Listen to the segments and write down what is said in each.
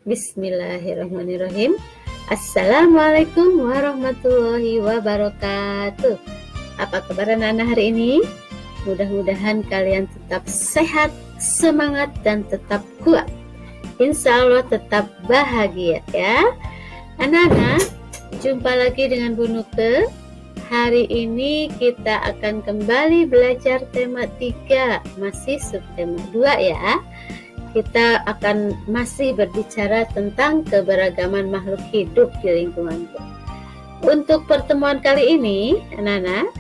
Bismillahirrahmanirrahim. Assalamualaikum warahmatullahi wabarakatuh. Apa kabar anak-anak hari ini? Mudah-mudahan kalian tetap sehat, semangat, dan tetap kuat. Insya Allah tetap bahagia ya. Anak-anak, jumpa lagi dengan Bu Nuke. Hari ini kita akan kembali belajar tema 3, masih subtema 2 ya. Kita akan masih berbicara tentang keberagaman makhluk hidup di lingkunganku. Untuk pertemuan kali ini, anak-anak,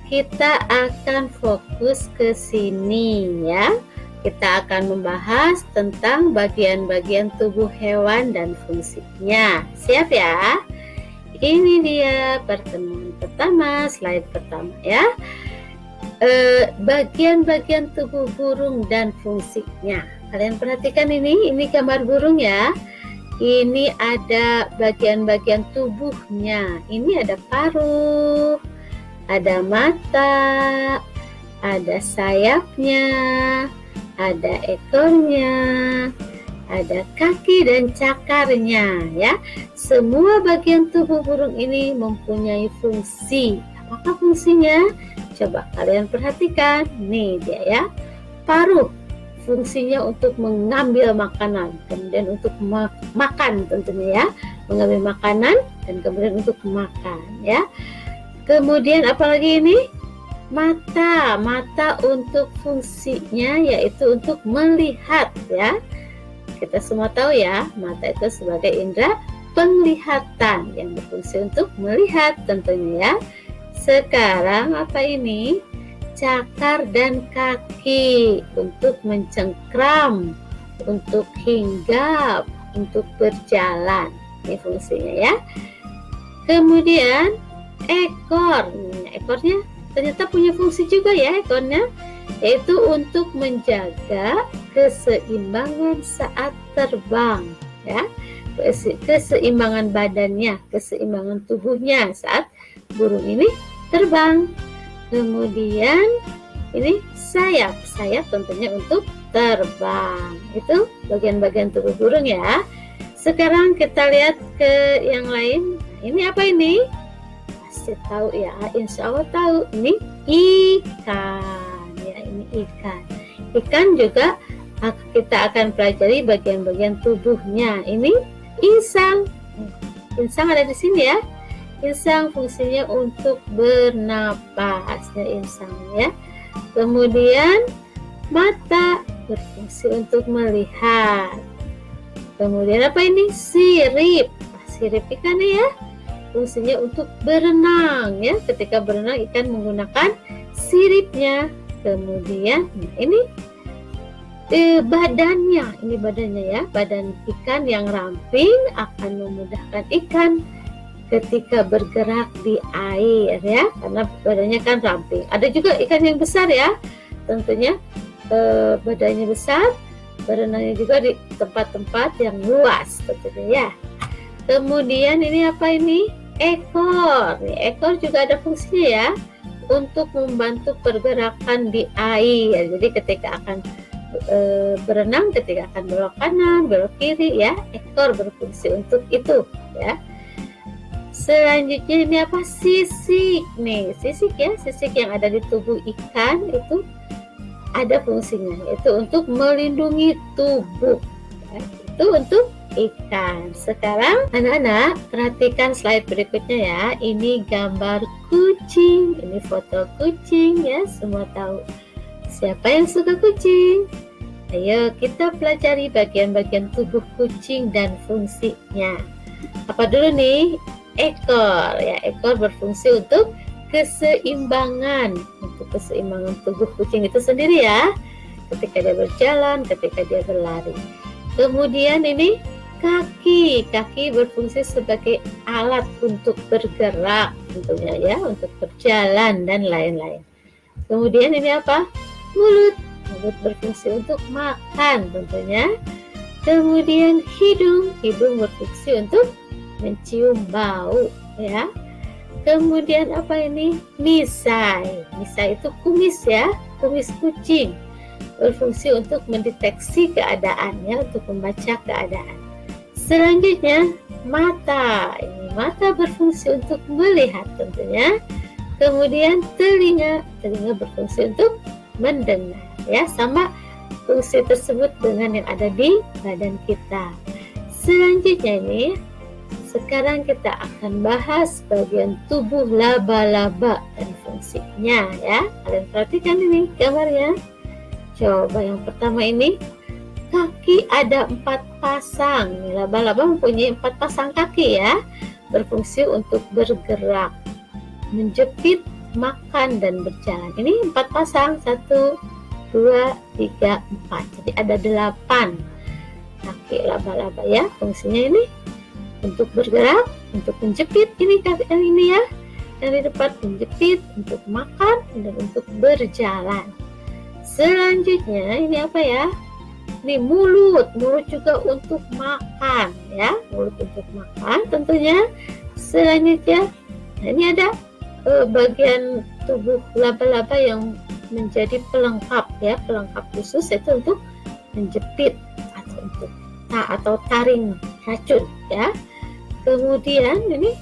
kita akan fokus ke sini ya. Kita akan membahas tentang bagian-bagian tubuh hewan dan fungsinya. Siap ya? Ini dia pertemuan pertama, slide pertama ya. Bagian-bagian tubuh burung dan fungsinya. Kalian perhatikan ini gambar burung ya. Ini ada bagian-bagian tubuhnya. Ini ada paruh, ada mata, ada sayapnya, ada ekornya, ada kaki dan cakarnya ya. Semua bagian tubuh burung ini mempunyai fungsi. Apakah fungsinya? Coba kalian perhatikan. Nih dia ya. Paruh fungsinya untuk mengambil makanan, kemudian untuk makan tentunya ya. Mengambil makanan dan kemudian untuk makan ya. Kemudian apalagi ini? Mata untuk fungsinya yaitu untuk melihat ya. Kita semua tahu ya, mata itu sebagai indera penglihatan yang berfungsi untuk melihat tentunya ya. Sekarang apa ini? Cakar dan kaki untuk mencengkram, untuk hinggap, untuk berjalan. Ini fungsinya ya. Kemudian ekor. Ekornya ternyata punya fungsi juga ya ekornya, yaitu untuk menjaga keseimbangan saat terbang ya. Keseimbangan badannya, keseimbangan tubuhnya saat burung ini terbang. Kemudian ini sayap tentunya untuk terbang. Itu bagian-bagian tubuh burung ya. Sekarang kita lihat ke yang lain. Ini apa ini? Pasti tahu ya, insya Allah tahu. Ini ikan ya, ini ikan. Ikan juga kita akan pelajari bagian-bagian tubuhnya. Ini insang. Insang ada di sini ya. Insang fungsinya untuk bernapas ya, insang ya. Kemudian mata berfungsi untuk melihat. Kemudian apa ini? Sirip. Sirip ikan ya. Fungsinya untuk berenang ya. Ketika berenang ikan menggunakan siripnya. Kemudian ini badannya. Ini badannya ya. Badan ikan yang ramping akan memudahkan ikan ketika bergerak di air ya, karena badannya kan ramping. Ada juga ikan yang besar ya, tentunya badannya besar, berenangnya juga di tempat-tempat yang luas tentunya ya. Kemudian ini apa ini? Ekor. Ekor juga ada fungsinya ya, untuk membantu pergerakan di air. Jadi ketika akan berenang, ketika akan belok kanan, belok kiri ya, ekor berfungsi untuk itu ya. Selanjutnya ini apa? Sisik. Nih, sisik ya, sisik yang ada di tubuh ikan itu ada fungsinya, yaitu untuk melindungi tubuh. Ya, itu untuk ikan. Sekarang anak-anak perhatikan slide berikutnya ya. Ini gambar kucing. Ini foto kucing ya, semua tahu. Siapa yang suka kucing? Ayo kita pelajari bagian-bagian tubuh kucing dan fungsinya. Apa dulu nih? Ekor ya, ekor berfungsi untuk keseimbangan, untuk keseimbangan tubuh kucing itu sendiri ya, ketika dia berjalan, ketika dia berlari. Kemudian ini kaki berfungsi sebagai alat untuk bergerak tentunya ya, untuk berjalan dan lain-lain. Kemudian ini apa? Mulut berfungsi untuk makan tentunya. Kemudian hidung berfungsi untuk mencium bau ya. Kemudian apa ini? Misai itu kumis ya, kumis kucing, berfungsi untuk mendeteksi keadaan ya, untuk membaca keadaan. Selanjutnya mata. Ini mata berfungsi untuk melihat tentunya. Kemudian telinga berfungsi untuk mendengar ya, sama fungsi tersebut dengan yang ada di badan kita. Selanjutnya ini, sekarang kita akan bahas bagian tubuh laba-laba dan fungsinya ya. Kalian perhatikan ini gambarnya. Coba yang pertama ini, kaki ada 4 pasang. Laba-laba mempunyai 4 pasang kaki ya, berfungsi untuk bergerak, menjepit, makan, dan berjalan. Ini 4 pasang, 1, 2, 3, 4. Jadi ada 8 kaki laba-laba ya. Fungsinya ini untuk bergerak, untuk menjepit, ini kaki ini ya, dari depan menjepit, untuk makan, dan untuk berjalan. Selanjutnya ini apa ya? Ini mulut juga untuk makan ya, mulut untuk makan tentunya. Selanjutnya, nah ini ada bagian tubuh laba-laba yang menjadi pelengkap ya, pelengkap khusus itu untuk menjepit atau untuk atau taring racun ya. Kemudian ini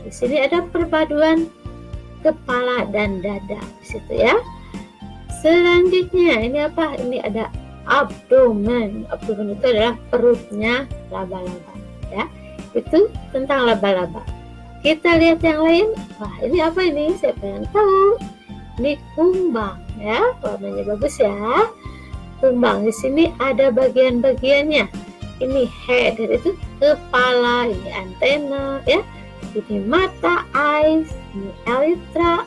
di sini ada perpaduan kepala dan dada di situ ya. Selanjutnya ini apa? Ini ada abdomen. Abdomen itu adalah perutnya laba-laba ya. Itu tentang laba-laba. Kita lihat yang lain. Wah, ini apa ini? Siapa yang tahu? Ini kumbang ya. Warnanya bagus ya. Kumbang di sini ada bagian-bagiannya. Ini head, itu kepala, ini antena ya. Ini mata, eyes, ini elytra.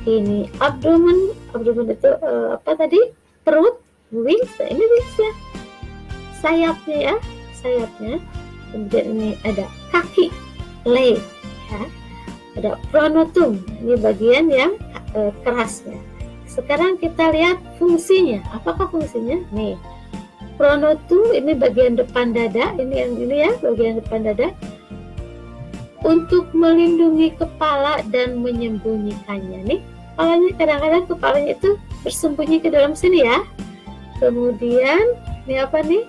Ini abdomen. Abdomen itu apa tadi? Perut. Wings, ini wings ya, sayapnya ya, sayapnya. Kemudian ini ada kaki, leg ya, ada pronotum, ini bagian yang kerasnya. Sekarang kita lihat fungsinya. Apakah fungsinya? Nih, pronotum ini bagian depan dada, ini yang ini ya, bagian depan dada, untuk melindungi kepala dan menyembunyikannya. Nih, kepalanya kadang-kadang kepalanya itu bersembunyi ke dalam sini ya. Kemudian ini apa nih?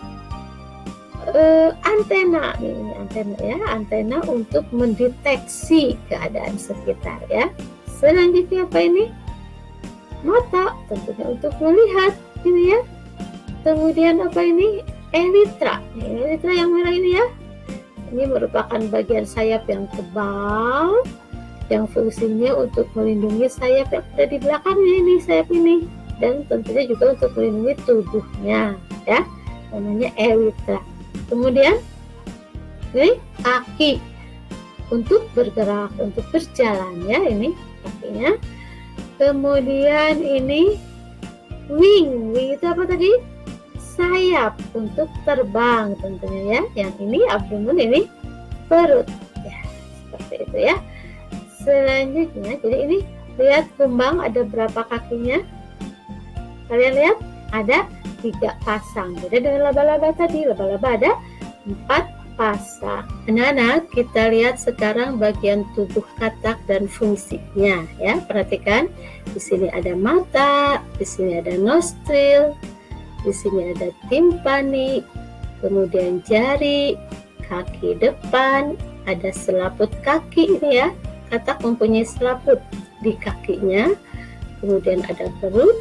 Antena, ini antena ya, antena untuk mendeteksi keadaan sekitar ya. Selanjutnya apa ini? Mata, tentunya untuk melihat ini ya. Kemudian apa ini? Elytra, elytra yang merah ini ya. Ini merupakan bagian sayap yang tebal, yang fungsinya untuk melindungi sayap yang ada di belakangnya ini, sayap ini. Dan tentunya juga untuk melindungi tubuhnya ya, namanya elytra. Kemudian ini kaki untuk bergerak, untuk berjalan ya, ini kakinya. Kemudian ini wing itu apa tadi? Sayap untuk terbang tentunya ya. Yang ini abdomen, ini perut ya, seperti itu ya. Selanjutnya, jadi ini lihat kumbang ada berapa kakinya? Kalian lihat ada 3 pasang. Beda dengan laba-laba tadi. Laba-laba ada 4 pasang. Anak-anak, kita lihat sekarang bagian tubuh katak dan fungsinya ya. Perhatikan, di sini ada mata, di sini ada nostril, di sini ada timpani, kemudian jari, kaki depan, ada selaput kaki ini ya. Katak mempunyai selaput di kakinya. Kemudian ada perut,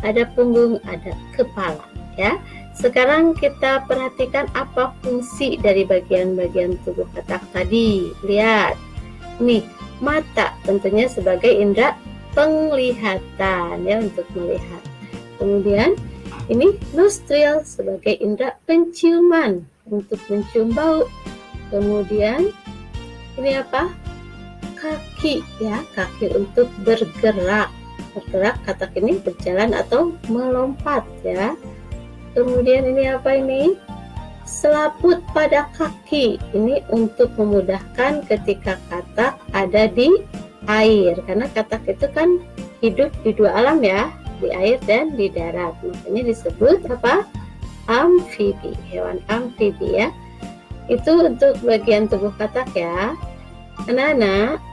ada punggung, ada kepala ya. Sekarang kita perhatikan apa fungsi dari bagian-bagian tubuh katak tadi. Lihat nih, mata tentunya sebagai indera penglihatan ya, untuk melihat. Kemudian ini nostril sebagai indera penciuman untuk mencium bau. Kemudian ini apa? Kaki ya, kaki untuk bergerak. Bergerak, katak ini berjalan atau melompat ya. Kemudian ini apa ini? Selaput pada kaki. Ini untuk memudahkan ketika katak ada di air. Karena katak itu kan hidup di 2 alam ya, di air dan di darat. Makanya disebut apa? Amfibi, hewan amfibi ya. Itu untuk bagian tubuh katak ya. Anak-anak,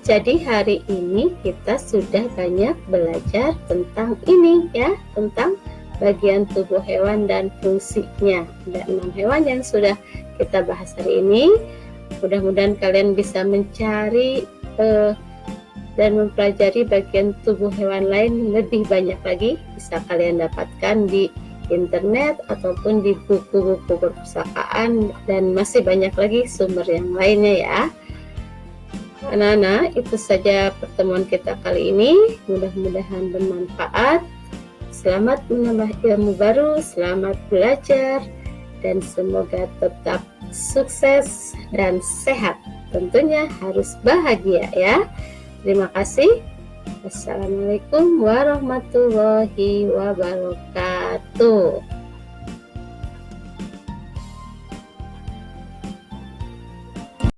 jadi hari ini kita sudah banyak belajar tentang ini ya, tentang bagian tubuh hewan dan fungsinya. Ada 6 hewan yang sudah kita bahas hari ini. Mudah-mudahan kalian bisa mencari dan mempelajari bagian tubuh hewan lain lebih banyak lagi. Bisa kalian dapatkan di internet ataupun di buku-buku perpustakaan, dan masih banyak lagi sumber yang lainnya ya. Anak-anak, itu saja pertemuan kita kali ini. Mudah-mudahan bermanfaat. Selamat menambah ilmu baru, selamat belajar, dan semoga tetap sukses dan sehat. Tentunya harus bahagia ya. Terima kasih. Wassalamualaikum warahmatullahi wabarakatuh.